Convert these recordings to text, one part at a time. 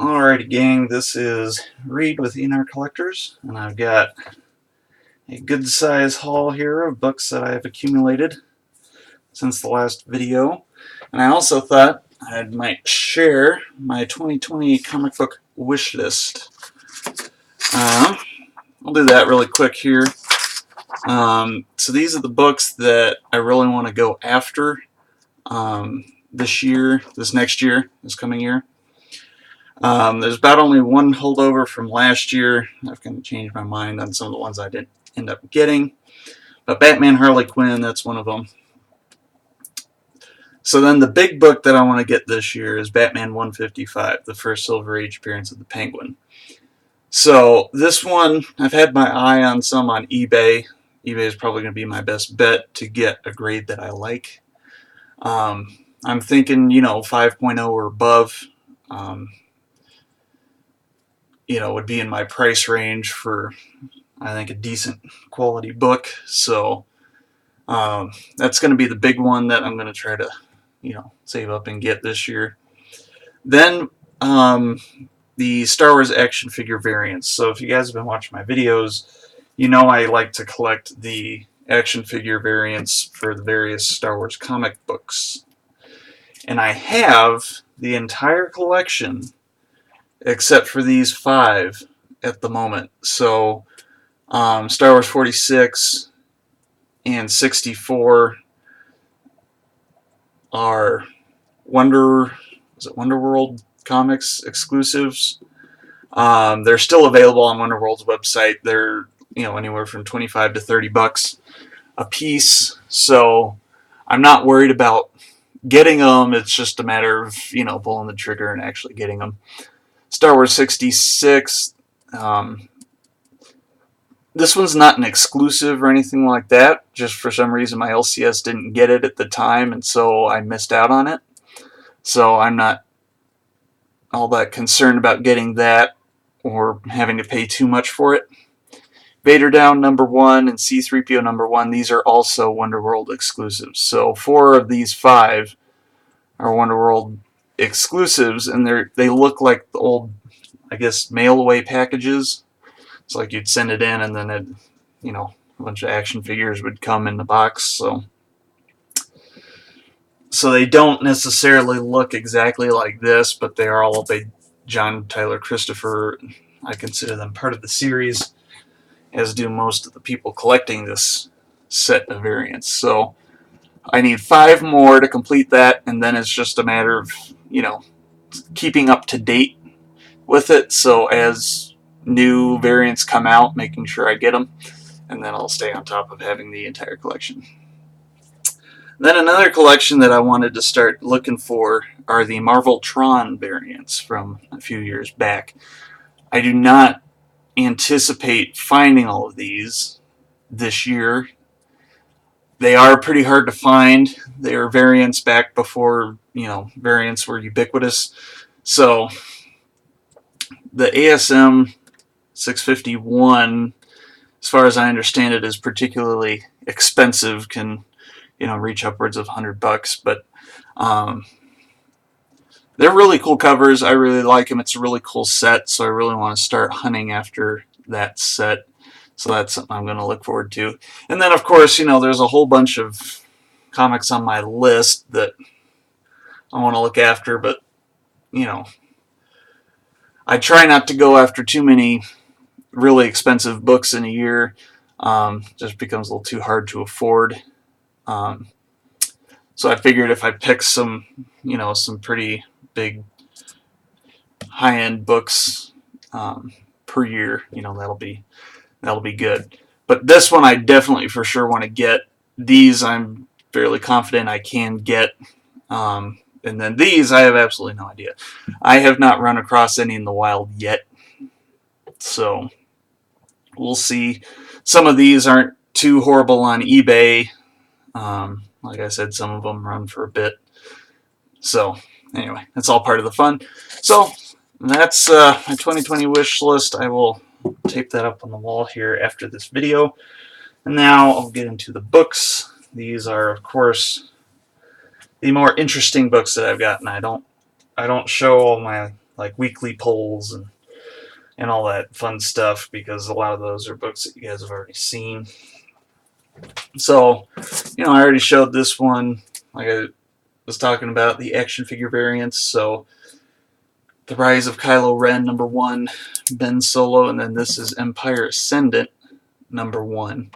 Alrighty gang, this is Reed with ENR Collectors, and I've got a good size haul here of books that I've accumulated since the last video. And I also thought I might share my 2020 comic book wish list. I'll do that really quick here. So these are the books that I really want to go after this next year, this coming year. There's about only one holdover from last year. I've kind of changed my mind on some of the ones I didn't end up getting. But Batman Harley Quinn, that's one of them. So then the big book that I want to get this year is Batman 155, the first Silver Age appearance of the Penguin. So this one, I've had my eye on some on eBay. eBay is probably going to be my best bet to get a grade that I like. I'm thinking, 5.0 or above. Would be in my price range for, I think, a decent quality book. So that's going to be the big one that I'm going to try to, save up and get this year. Then the Star Wars action figure variants. So if you guys have been watching my videos, I like to collect the action figure variants for the various Star Wars comic books. And I have the entire collection except for these 5 at the moment. So Star Wars 46 and 64 are Wonderworld Comics exclusives. They're still available on Wonderworld's website. They're anywhere from $25 to $30 a piece. So I'm not worried about getting them. It's just a matter of pulling the trigger and actually getting them. Star Wars 66. This one's not an exclusive or anything like that. Just for some reason my LCS didn't get it at the time, and so I missed out on it. So I'm not all that concerned about getting that or having to pay too much for it. Vader Down #1 and C-3PO #1, these are also Wonderworld exclusives. So 4 of these 5 are Wonderworld exclusives, and they look like the old, I guess, mail-away packages. It's like you'd send it in, and then a bunch of action figures would come in the box. So they don't necessarily look exactly like this, but they are all by John Tyler Christopher. I consider them part of the series, as do most of the people collecting this set of variants. So I need 5 more to complete that, and then it's just a matter of, keeping up to date with it. So as new variants come out, making sure I get them, and then I'll stay on top of having the entire collection. Then another collection that I wanted to start looking for are the Marvel Tron variants from a few years back. I do not anticipate finding all of these this year. They are pretty hard to find. They are variants back before, variants were ubiquitous. So the ASM 651, as far as I understand it, is particularly expensive, can reach upwards of $100, but they're really cool covers. I really like them. It's a really cool set, so I really want to start hunting after that set. So that's something I'm going to look forward to. And then, of course, there's a whole bunch of comics on my list that I want to look after, but I try not to go after too many really expensive books in a year. Just becomes a little too hard to afford. So I figured if I pick some pretty big high-end books per year, that'll be good. But this one I definitely for sure want to get. These I'm fairly confident I can get. And then these I have absolutely no idea. I have not run across any in the wild yet. So we'll see. Some of these aren't too horrible on eBay. Like I said, some of them run for a bit. So anyway, that's all part of the fun. So that's my 2020 wish list. I will tape that up on the wall here after this video. And now I'll get into the books. These are, of course, the more interesting books that I've gotten. I don't show all my like weekly polls and all that fun stuff, because a lot of those are books that you guys have already seen. So, I already showed this one, like I was talking about, the action figure variants. So, The Rise of Kylo Ren, #1, Ben Solo, and then this is Empire Ascendant, #1,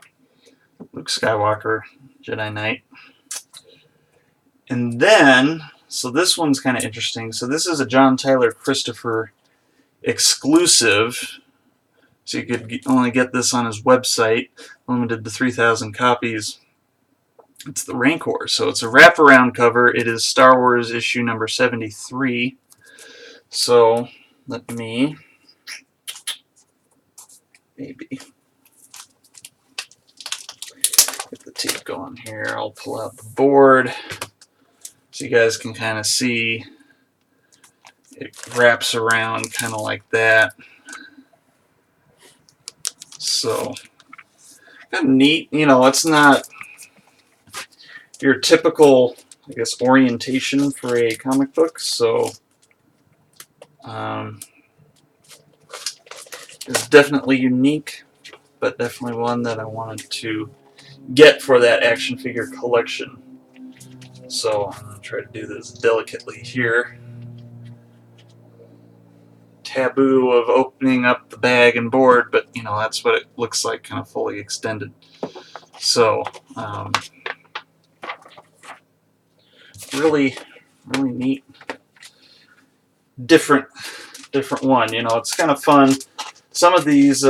Luke Skywalker, Jedi Knight. And then, so this one's kind of interesting. So this is a John Tyler Christopher exclusive. So you could only get this on his website, limited to 3,000 copies. It's the Rancor. So it's a wraparound cover. It is Star Wars issue number 73. So let me maybe get the tape going here. I'll pull out the board so you guys can kind of see. It wraps around kind of like that. So kind of neat. It's not your typical, I guess, orientation for a comic book. So it's definitely unique, but definitely one that I wanted to get for that action figure collection. So I'm going to try to do this delicately here. Taboo of opening up the bag and board, but that's what it looks like, kind of fully extended. So really neat, different one. It's kind of fun. Some of these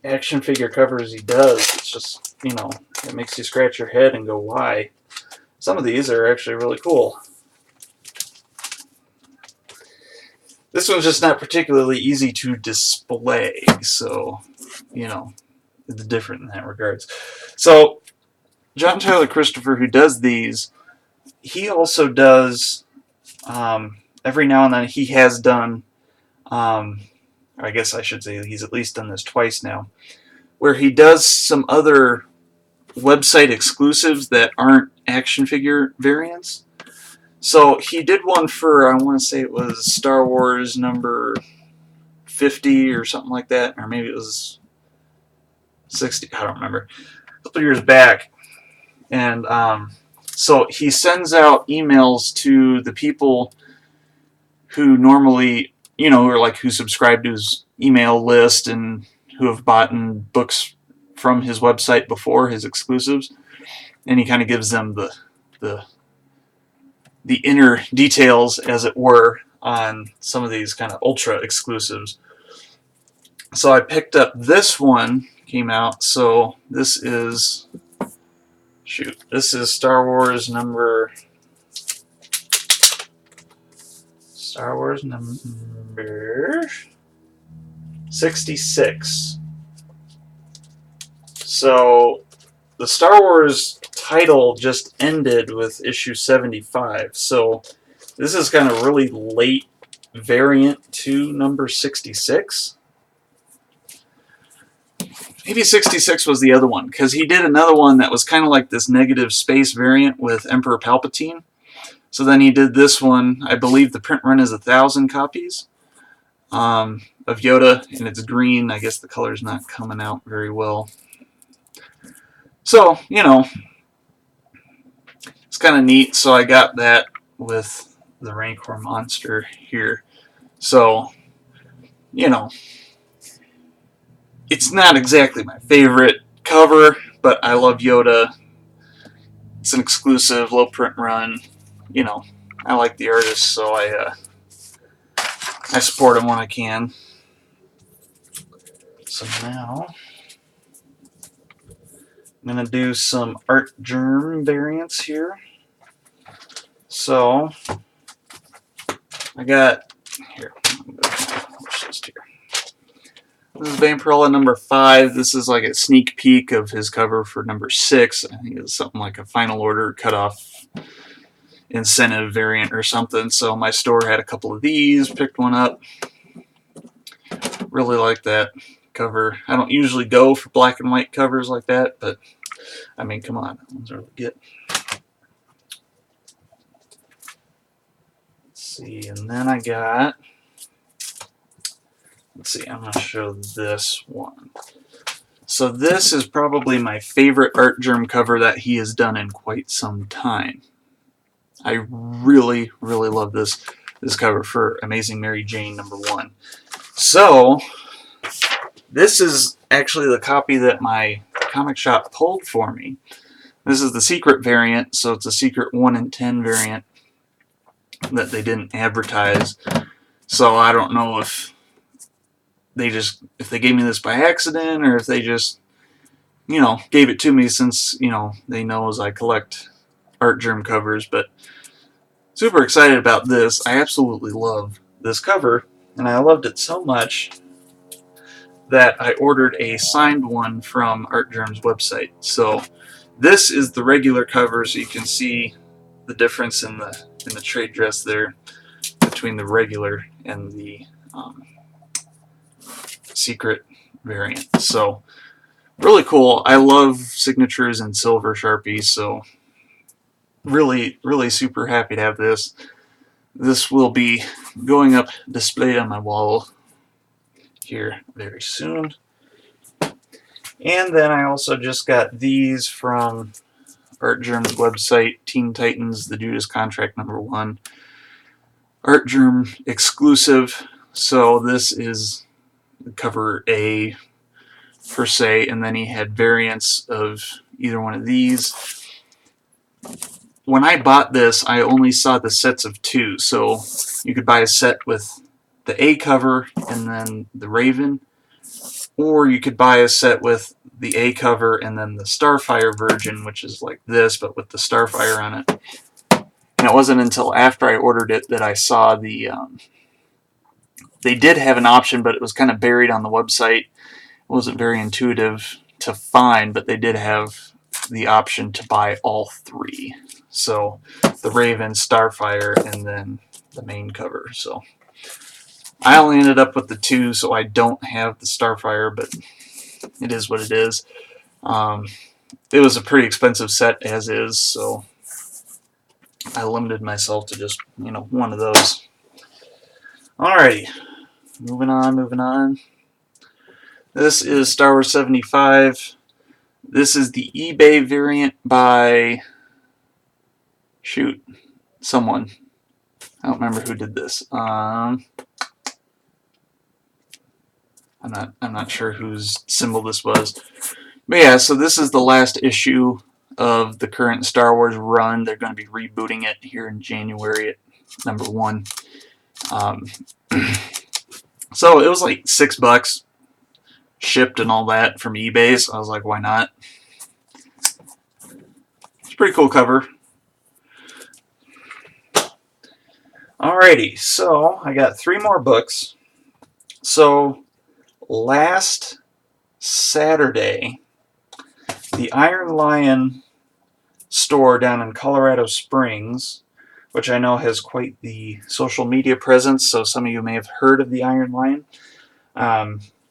action figure covers he does, it's just, it makes you scratch your head and go, why? Some of these are actually really cool. This one's just not particularly easy to display, so, it's different in that regards. So, John Tyler Christopher, who does these, he also does, every now and then, he has done, I guess I should say he's at least done this twice now, where he does some other website exclusives that aren't action figure variants. So he did one for, I want to say it was Star Wars number 50 or something like that, or maybe it was 60, I don't remember, a couple years back. And so he sends out emails to the people who normally, who subscribe to his email list and who have bought books from his website before, his exclusives, and he kind of gives them the inner details, as it were, on some of these kind of ultra exclusives. So I picked up this one, came out. So this is Star Wars number 66. So the Star Wars title just ended with issue 75. So this is kind of really late variant to number 66. Maybe 66 was the other one, because he did another one that was kind of like this negative space variant with Emperor Palpatine. So then he did this one. I believe the print run is 1,000 copies of Yoda, and it's green. I guess the color's not coming out very well. So, it's kind of neat. So I got that with the Rancor monster here. So, it's not exactly my favorite cover, but I love Yoda. It's an exclusive, low print run. I like the artist, so I support him when I can. So now I'm going to do some Art Germ variants here. So I got, here, I'm going to push this here. This is Vampirella number 5. This is like a sneak peek of his cover for number 6. I think it's something like a final order cutoff incentive variant or something. So my store had a couple of these, picked one up. Really like that cover. I don't usually go for black and white covers like that, but I mean, come on, that one's really good. Let's see, and then I got, let's see, I'm going to show this one. So this is probably my favorite Artgerm cover that he has done in quite some time. I really, really love this cover for Amazing Mary Jane #1. So this is actually the copy that my comic shop pulled for me. This is the secret variant, so it's a secret 1 in 10 variant that they didn't advertise. So I don't know if they gave me this by accident, or if they just, gave it to me since, they know as I collect Artgerm covers. But super excited about this. I absolutely love this cover, and I loved it so much that I ordered a signed one from Artgerm's website. So this is the regular cover, so you can see the difference in the trade dress there between the regular and the secret variant. So really cool. I love signatures in silver Sharpie, so really, really super happy to have this. This will be going up displayed on my wall here very soon. And then I also just got these from Artgerm's website, Teen Titans, the Judas Contract #1. Artgerm exclusive. So this is cover A per se, and then he had variants of either one of these. When I bought this, I only saw the sets of 2, so you could buy a set with the A cover and then the Raven, or you could buy a set with the A cover and then the Starfire version, which is like this, but with the Starfire on it. And it wasn't until after I ordered it that I saw the... they did have an option, but it was kind of buried on the website. It wasn't very intuitive to find, but they did have the option to buy all 3. So the Raven, Starfire, and then the main cover. So I only ended up with the 2, so I don't have the Starfire, but it is what it is. It was a pretty expensive set as is, so I limited myself to just, one of those. Alrighty, moving on. This is Star Wars 75. This is the eBay variant by, someone. I don't remember who did this. I'm not sure whose symbol this was. But yeah, so this is the last issue of the current Star Wars run. They're going to be rebooting it here in January at #1. So it was like $6 shipped and all that from eBay, so I was like, why not? It's a pretty cool cover. Alrighty, so I got 3 more books. So last Saturday, the Iron Lion store down in Colorado Springs, which I know has quite the social media presence, so some of you may have heard of the Iron Lion.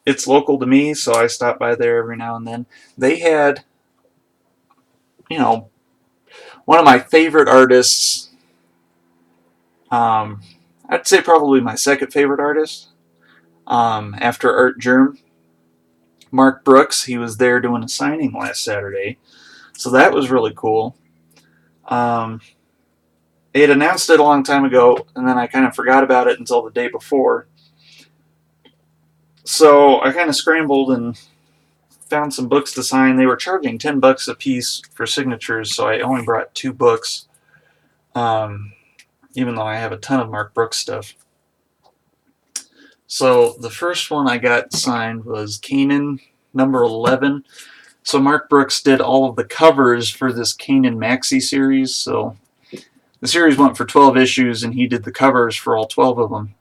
It's local to me, so I stop by there every now and then. They had, one of my favorite artists, I'd say probably my second favorite artist, after Artgerm, Mark Brooks. He was there doing a signing last Saturday, so that was really cool. They had announced it a long time ago, and then I kind of forgot about it until the day before. So I kind of scrambled and found some books to sign. They were charging $10 a piece for signatures, so I only brought 2 books, even though I have a ton of Mark Brooks stuff. So the first one I got signed was Kanan #11. So Mark Brooks did all of the covers for this Kanan Maxi series. So the series went for 12 issues, and he did the covers for all 12 of them.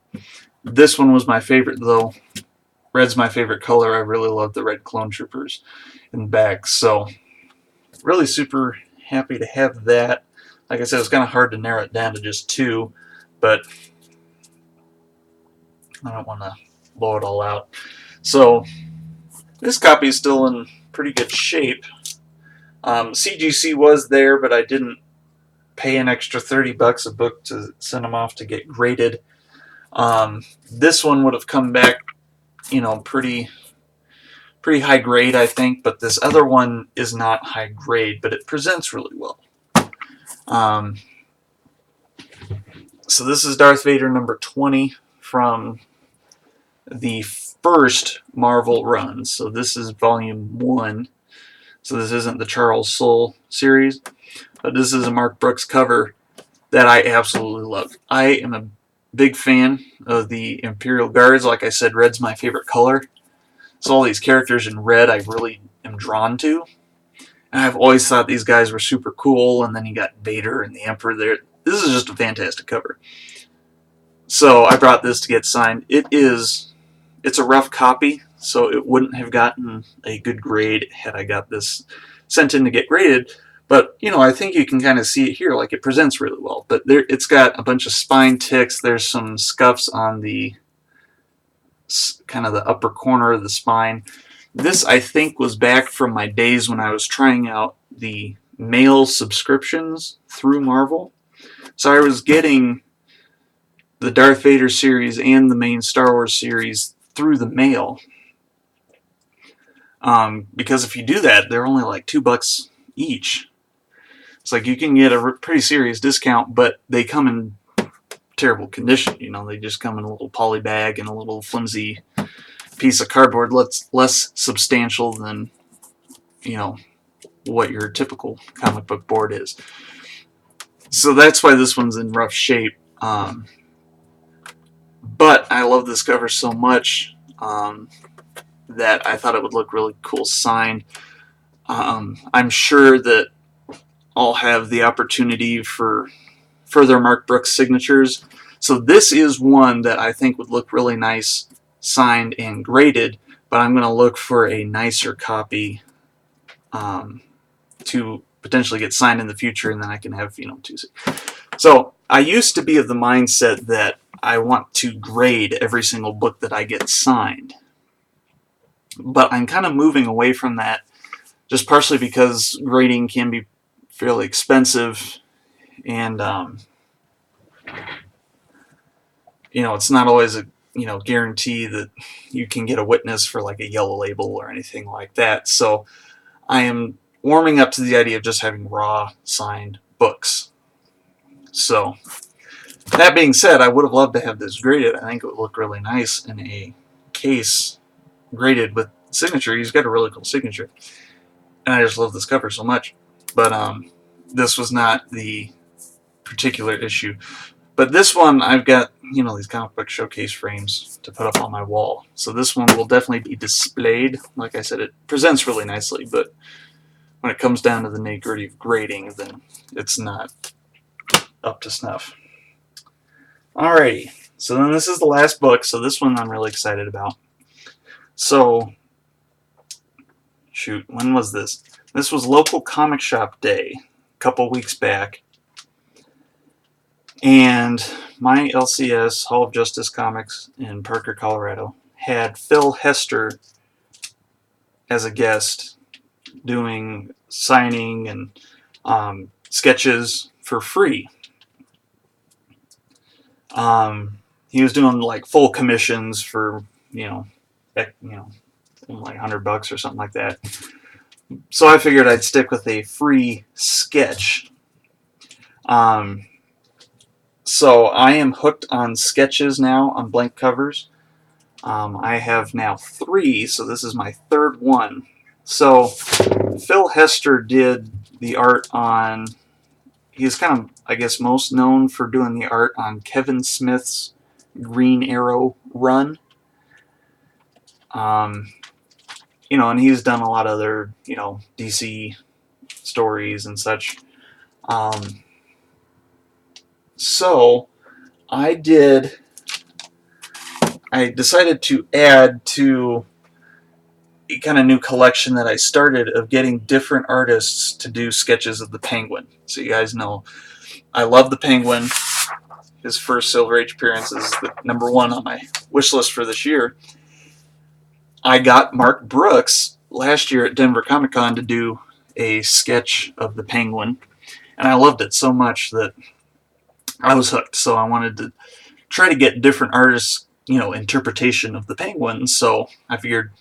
This one was my favorite, though. Red's my favorite color. I really love the red clone troopers in the back. So really super happy to have that. Like I said, it's kind of hard to narrow it down to just 2, but I don't want to blow it all out. So this copy is still in pretty good shape. CGC was there, but I didn't pay an extra $30 a book to send them off to get graded. This one would have come back, pretty high grade, I think, but this other one is not high grade, but it presents really well. So this is Darth Vader number 20 from the first Marvel run. So this is volume 1. So this isn't the Charles Soule series, but this is a Mark Brooks cover that I absolutely love. I am a big fan of the Imperial Guards. Like I said, red's my favorite color. So all these characters in red I really am drawn to. And I've always thought these guys were super cool, and then you got Vader and the Emperor there. This is just a fantastic cover. So I brought this to get signed. It's a rough copy, so it wouldn't have gotten a good grade had I got this sent in to get graded. But, I think you can kind of see it here, like it presents really well. But it's got a bunch of spine ticks. There's some scuffs on the kind of the upper corner of the spine. This, I think, was back from my days when I was trying out the mail subscriptions through Marvel. So I was getting the Darth Vader series and the main Star Wars series through the mail. Because if you do that, they're only like $2 each. It's like you can get a pretty serious discount, but they come in terrible condition. They just come in a little poly bag and a little flimsy piece of cardboard, less substantial than, what your typical comic book board is. So that's why this one's in rough shape. But I love this cover so much that I thought it would look really cool signed. I'm sure that I'll have the opportunity for further Mark Brooks signatures. So this is one that I think would look really nice signed and graded, but I'm going to look for a nicer copy to potentially get signed in the future, and then I can have, two. So I used to be of the mindset that I want to grade every single book that I get signed. But I'm kind of moving away from that, just partially because grading can be fairly expensive, and it's not always a guarantee that you can get a witness for like a yellow label or anything like that. So I am warming up to the idea of just having raw signed books. So that being said, I would have loved to have this graded. I think it would look really nice in a case graded with signature. He's got a really cool signature, and I just love this cover so much. But this was not the particular issue. But this one, I've got, these comic book showcase frames to put up on my wall. So this one will definitely be displayed. Like I said, it presents really nicely, but when it comes down to the nitty-gritty of grading, then it's not up to snuff. Alrighty, so then this is the last book, so this one I'm really excited about. So, shoot, when was this? This was Local Comic Shop Day, a couple weeks back. And my LCS, Hall of Justice Comics in Parker, Colorado, had Phil Hester as a guest doing signing and sketches for free. He was doing like full commissions for, like $100 or something like that. So I figured I'd stick with a free sketch. So I am hooked on sketches now on blank covers. I have now 3, so this is my 3rd one. So Phil Hester did the art on, he's kind of, I guess, most known for doing the art on Kevin Smith's Green Arrow run. And he's done a lot of other, DC stories and such. So I decided to add to a kind of new collection that I started of getting different artists to do sketches of the Penguin. So you guys know I love the Penguin. His first Silver Age appearance is the #1 on my wish list for this year. I got Mark Brooks last year at Denver Comic Con to do a sketch of the Penguin. and I loved it so much that I was hooked. So I wanted to try to get different artists, interpretation of the Penguin. So I figured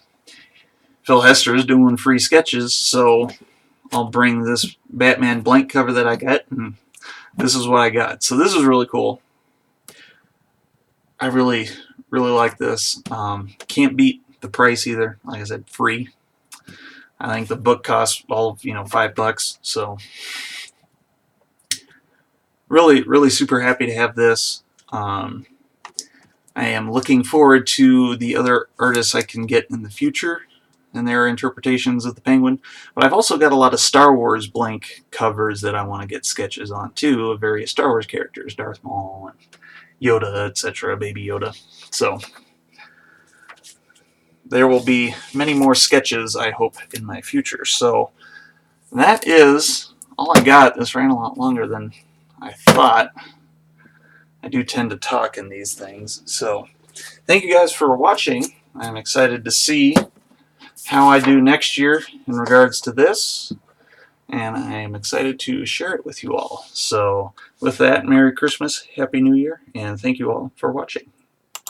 Phil Hester is doing free sketches, so I'll bring this Batman blank cover that I got, and this is what I got. So this is really cool. I really, really like this. Can't beat the price either. Like I said, free. I think the book costs all of, $5. So really, really super happy to have this. I am looking forward to the other artists I can get in the future and their interpretations of the Penguin. But I've also got a lot of Star Wars blank covers that I want to get sketches on too, of various Star Wars characters, Darth Maul and Yoda, etc., Baby Yoda. So there will be many more sketches, I hope, in my future. So that is all I got. This ran a lot longer than I thought. I do tend to talk in these things. So thank you guys for watching. I'm excited to see how I do next year in regards to this, and I am excited to share it with you all. So with that, Merry Christmas, Happy New Year, and thank you all for watching.